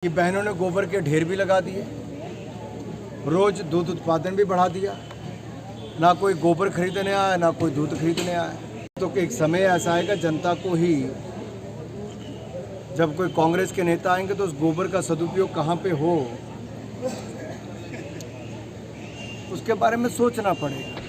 कि बहनों ने गोबर के ढेर भी लगा दिए, रोज दूध उत्पादन भी बढ़ा दिया। ना कोई गोबर खरीदने आया, ना कोई दूध खरीदने आया। तो एक समय ऐसा आएगा जनता को ही, जब कोई कांग्रेस के नेता आएंगे तो उस गोबर का सदुपयोग कहाँ पे हो, उसके बारे में सोचना पड़ेगा।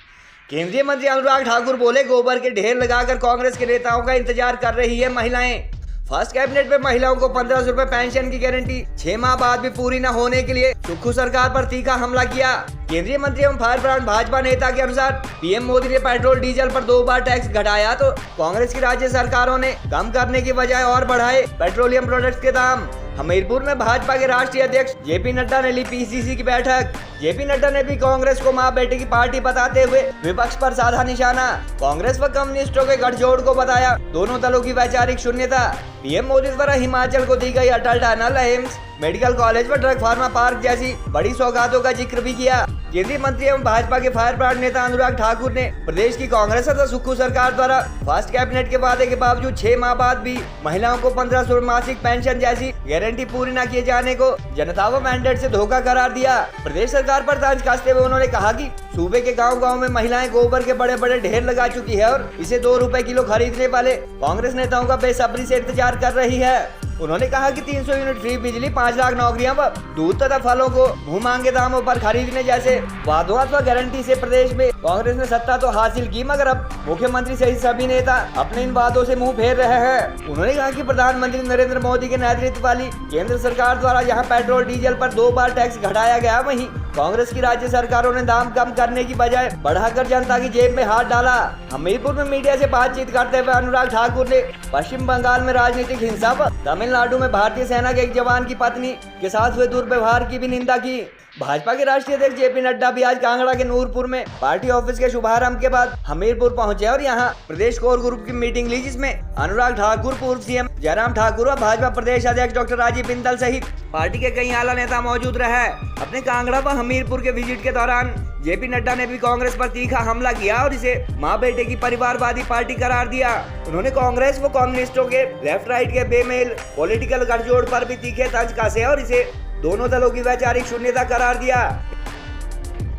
केंद्रीय मंत्री अनुराग ठाकुर बोले, गोबर के ढेर लगाकर कांग्रेस के नेताओं का इंतजार कर रही है महिलाएं। फर्स्ट कैबिनेट में महिलाओं को 1500 रुपए पेंशन की गारंटी, 6 माह बाद भी पूरी न होने के लिए सुक्खू सरकार पर तीखा हमला किया। केंद्रीय मंत्री एवं फायर ब्रांड भाजपा नेता के अनुसार पीएम मोदी ने पेट्रोल डीजल पर 2 बार टैक्स घटाया तो कांग्रेस की राज्य सरकारों ने कम करने की बजाय और बढ़ाए पेट्रोलियम प्रोडक्ट्स के दाम। हमीरपुर में भाजपा के राष्ट्रीय अध्यक्ष जेपी नड्डा ने ली पीसीसी की बैठक। जेपी नड्डा ने भी कांग्रेस को मां बेटे की पार्टी बताते हुए विपक्ष पर साधा निशाना। कांग्रेस व कम्युनिस्टों के गठजोड़ को बताया दोनों दलों की वैचारिक शून्यता। पीएम मोदी द्वारा हिमाचल को दी गई Atal tunnel, AIIMS, medical college व ड्रग फार्मा पार्क जैसी बड़ी सौगातों का जिक्र भी किया। केंद्रीय मंत्री एवं भाजपा के फायर ब्रांड नेता अनुराग ठाकुर ने प्रदेश की कांग्रेस तथा सुक्खू सरकार द्वारा फर्स्ट कैबिनेट के वादे के बावजूद 6 माह बाद भी महिलाओं को 1500 मासिक पेंशन जैसी गारंटी पूरी न किए जाने को जनता व मैंडेट से धोखा करार दिया। प्रदेश सरकार पर तंज कसते हुए उन्होंने कहा कि सूबे के गाँव में महिलाएं गोबर के बड़े बड़े ढेर लगा चुकी है और इसे 2 रुपए किलो खरीदने वाले कांग्रेस नेताओं का बेसब्री से इंतजार कर रही है। उन्होंने कहा कि 300 यूनिट फ्री बिजली, 5 लाख नौकरियां व दूध तथा फलों को मुंह मांगे दामों पर खरीदने जैसे वादों अथवा गारंटी से प्रदेश में कांग्रेस ने सत्ता तो हासिल की, मगर अब मुख्यमंत्री सहित सभी नेता अपने इन वादों से मुंह फेर रहे हैं। उन्होंने कहा कि प्रधानमंत्री नरेंद्र मोदी के नेतृत्व वाली केंद्र सरकार द्वारा जहां पेट्रोल डीजल पर 2 बार टैक्स घटाया गया, वहीं कांग्रेस की राज्य सरकारों ने दाम कम करने की बजाय बढ़ाकर जनता की जेब में हाथ डाला। हमीरपुर में मीडिया से बातचीत करते हुए अनुराग ठाकुर ने पश्चिम बंगाल में राजनीतिक हिंसा व तमिलनाडु में भारतीय सेना के एक जवान की पत्नी के साथ हुए दुर्व्यवहार की भी निंदा की। भाजपा के राष्ट्रीय अध्यक्ष जेपी नड्डा भी आज कांगड़ा के नूरपुर में पार्टी ऑफिस के शुभारंभ के बाद हमीरपुर पहुंचे और यहां प्रदेश कोर ग्रुप की मीटिंग ली, जिसमें अनुराग ठाकुर, पूर्व सीएम जयराम ठाकुर और भाजपा प्रदेश अध्यक्ष डॉक्टर राजीव बिंदल सहित पार्टी के कई आला नेता मौजूद रहे। अपने कांगड़ा व हमीरपुर के विजिट के दौरान जेपी नड्डा ने भी कांग्रेस पर तीखा हमला किया और इसे मां बेटे की परिवारवादी पार्टी करार दिया। उन्होंने कांग्रेस व कम्युनिस्टों के लेफ्ट राइट के बेमेल पॉलिटिकल गठजोड़ पर भी तीखे तंज कसे और इसे दोनों दलों की वैचारिक शून्यता करार दिया।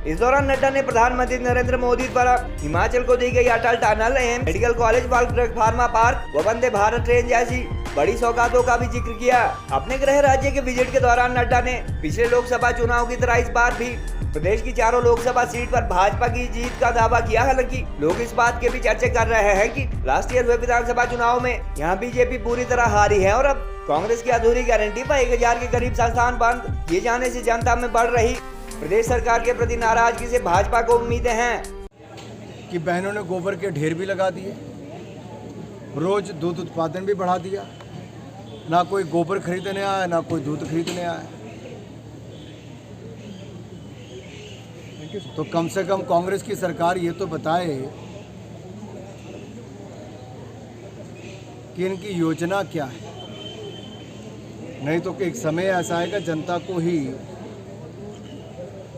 इस दौरान नड्डा ने प्रधानमंत्री नरेंद्र मोदी द्वारा हिमाचल को दी गई Atal tunnel, AIIMS, medical college, drug pharma park व वंदे भारत ट्रेन जैसी बड़ी सौगातों का भी जिक्र किया। अपने गृह राज्य के विजिट के दौरान नड्डा ने पिछले लोकसभा चुनाव की तरह इस बार भी प्रदेश की चारों लोकसभा सीट पर भाजपा की जीत का दावा किया। हालांकि लोग इस बात के भी चर्चा कर रहे हैं कि लास्ट ईयर हुए विधानसभा चुनाव में यहाँ बीजेपी पूरी तरह हारी है और अब कांग्रेस की अधूरी गारंटी पर 1000 के करीब संस्थान बंद किए जाने से जनता में बढ़ रही प्रदेश सरकार के प्रति नाराजगी से भाजपा को उम्मीदें हैं कि बहनों ने गोबर के ढेर भी लगा दिए, रोज दूध उत्पादन भी बढ़ा दिया। ना कोई गोबर खरीदने आया, ना कोई दूध खरीदने आया। तो कम से कम कांग्रेस की सरकार ये तो बताए कि इनकी योजना क्या है, नहीं तो एक समय ऐसा आएगा जनता को ही,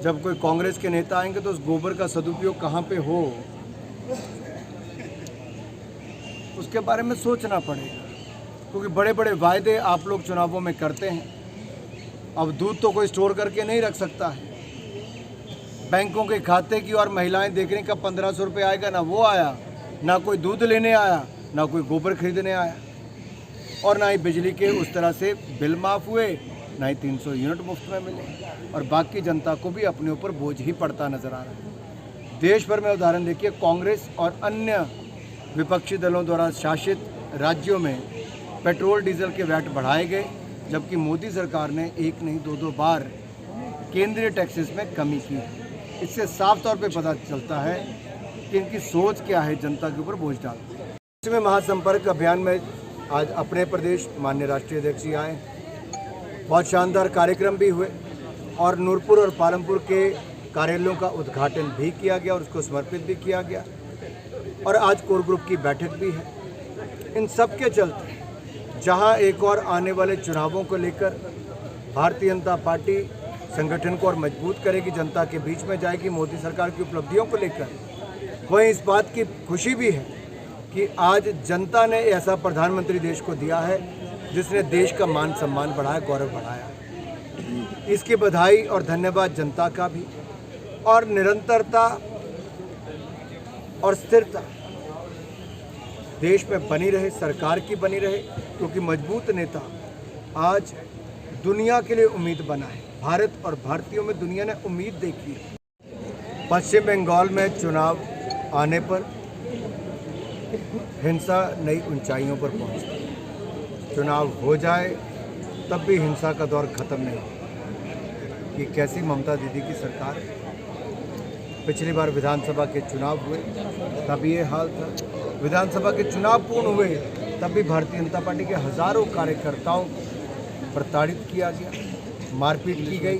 जब कोई कांग्रेस के नेता आएंगे तो उस गोबर का सदुपयोग कहाँ पे हो, उसके बारे में सोचना पड़ेगा। क्योंकि बड़े बड़े वायदे आप लोग चुनावों में करते हैं। अब दूध तो कोई स्टोर करके नहीं रख सकता है। बैंकों के खाते की और महिलाएं देखने का 1500 रुपये आएगा, ना वो आया, ना कोई दूध लेने आया, ना कोई गोबर खरीदने आया, और ना ही बिजली के उस तरह से बिल माफ़ हुए, ना ही 300 यूनिट मुफ्त में मिले, और बाकी जनता को भी अपने ऊपर बोझ ही पड़ता नजर आ रहा है। देश भर में उदाहरण देखिए, कांग्रेस और अन्य विपक्षी दलों द्वारा शासित राज्यों में पेट्रोल डीजल के वैट बढ़ाए गए, जबकि मोदी सरकार ने 1 नहीं 2 बार केंद्रीय टैक्सेस में कमी की है। इससे साफ तौर पे पता चलता है कि इनकी सोच क्या है, जनता के ऊपर बोझ डालती है। इसमें महासंपर्क अभियान में आज अपने प्रदेश माननीय राष्ट्रीय अध्यक्ष जी आए, बहुत शानदार कार्यक्रम भी हुए और नूरपुर और पालमपुर के कार्यालयों का उद्घाटन भी किया गया और उसको समर्पित भी किया गया, और आज कोर ग्रुप की बैठक भी है। इन सब के चलते जहां एक और आने वाले चुनावों को लेकर भारतीय जनता पार्टी संगठन को और मजबूत करेगी, जनता के बीच में जाएगी मोदी सरकार की उपलब्धियों को लेकर, वहीं इस बात की खुशी भी है कि आज जनता ने ऐसा प्रधानमंत्री देश को दिया है जिसने देश का मान सम्मान बढ़ाया, गौरव बढ़ाया। इसकी बधाई और धन्यवाद जनता का भी। और निरंतरता और स्थिरता देश में बनी रहे, सरकार की बनी रहे, क्योंकि मजबूत नेता आज दुनिया के लिए उम्मीद बना है। भारत और भारतीयों में दुनिया ने उम्मीद देखी है। पश्चिम बंगाल में चुनाव आने पर हिंसा नई ऊंचाइयों पर पहुंचती है। चुनाव हो जाए तब भी हिंसा का दौर खत्म नहीं होता। ये कैसी ममता दीदी की सरकार है। पिछली बार विधानसभा के चुनाव हुए तब ये हाल था। विधानसभा के चुनाव पूर्ण हुए तब भी भारतीय जनता पार्टी के हजारों कार्यकर्ताओं को प्रताड़ित किया गया, मारपीट की गई,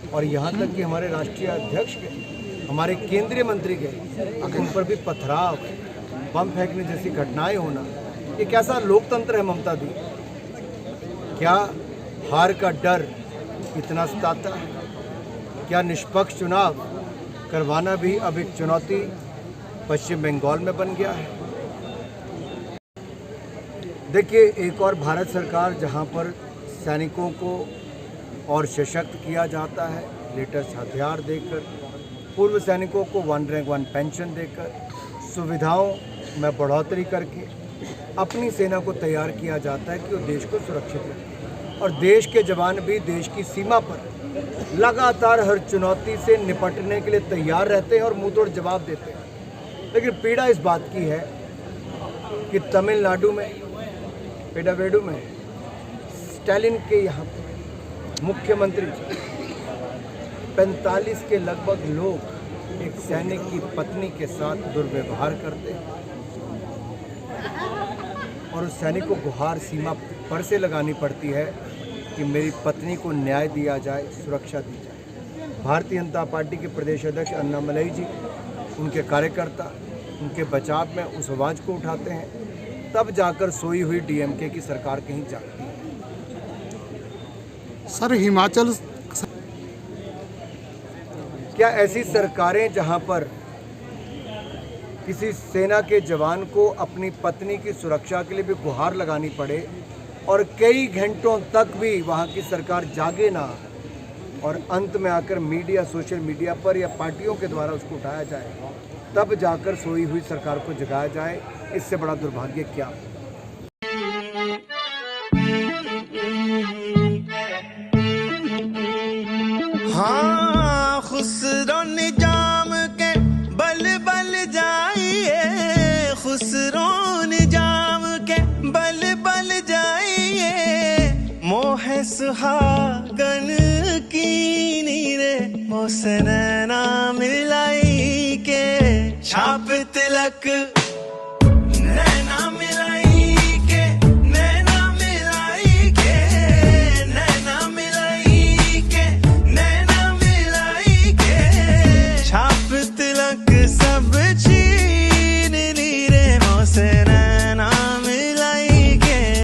और यहाँ तक कि हमारे राष्ट्रीय अध्यक्ष के, हमारे केंद्रीय मंत्री के, उन पर भी पथराव, बम फेंकने जैसी घटनाएं होना, ये कैसा लोकतंत्र है ममता दी? क्या हार का डर इतना सताता है? क्या निष्पक्ष चुनाव करवाना भी अब एक चुनौती पश्चिम बंगाल में बन गया है? देखिए, एक और भारत सरकार जहां पर सैनिकों को और सशक्त किया जाता है, लेटेस्ट हथियार देकर, पूर्व सैनिकों को 1 रैंक 1 पेंशन देकर, सुविधाओं में बढ़ोतरी करके अपनी सेना को तैयार किया जाता है कि वो देश को सुरक्षित रखे। और देश के जवान भी देश की सीमा पर लगातार हर चुनौती से निपटने के लिए तैयार रहते हैं और मुंहतोड़ जवाब देते हैं। लेकिन पीड़ा इस बात की है कि तमिलनाडु में, पेडावेडु में, स्टालिन के यहाँ मुख्यमंत्री 45 के लगभग लोग एक सैनिक की पत्नी के साथ दुर्व्यवहार करते हैं और उस सैनिक को गुहार सीमा पर से लगानी पड़ती है कि मेरी पत्नी को न्याय दिया जाए, सुरक्षा दी जाए। भारतीय जनता पार्टी के प्रदेश अध्यक्ष अन्नामलई जी, उनके कार्यकर्ता उनके बचाव में उस आवाज़ को उठाते हैं, तब जाकर सोई हुई डीएमके की सरकार कहीं जाती है। सर, हिमाचल, क्या ऐसी सरकारें जहां पर किसी सेना के जवान को अपनी पत्नी की सुरक्षा के लिए भी गुहार लगानी पड़े और कई घंटों तक भी वहां की सरकार जागे ना, और अंत में आकर मीडिया, सोशल मीडिया पर या पार्टियों के द्वारा उसको उठाया जाए, तब जाकर सोई हुई सरकार को जगाया जाए? इससे बड़ा दुर्भाग्य क्या? हाँ, खुसरो निजाम के बल बल जाइए, खुसरो निजाम के बल बल जाइए, मोह सुहागन की नीरे मोसे नैना मिलाई के, छाप तिलक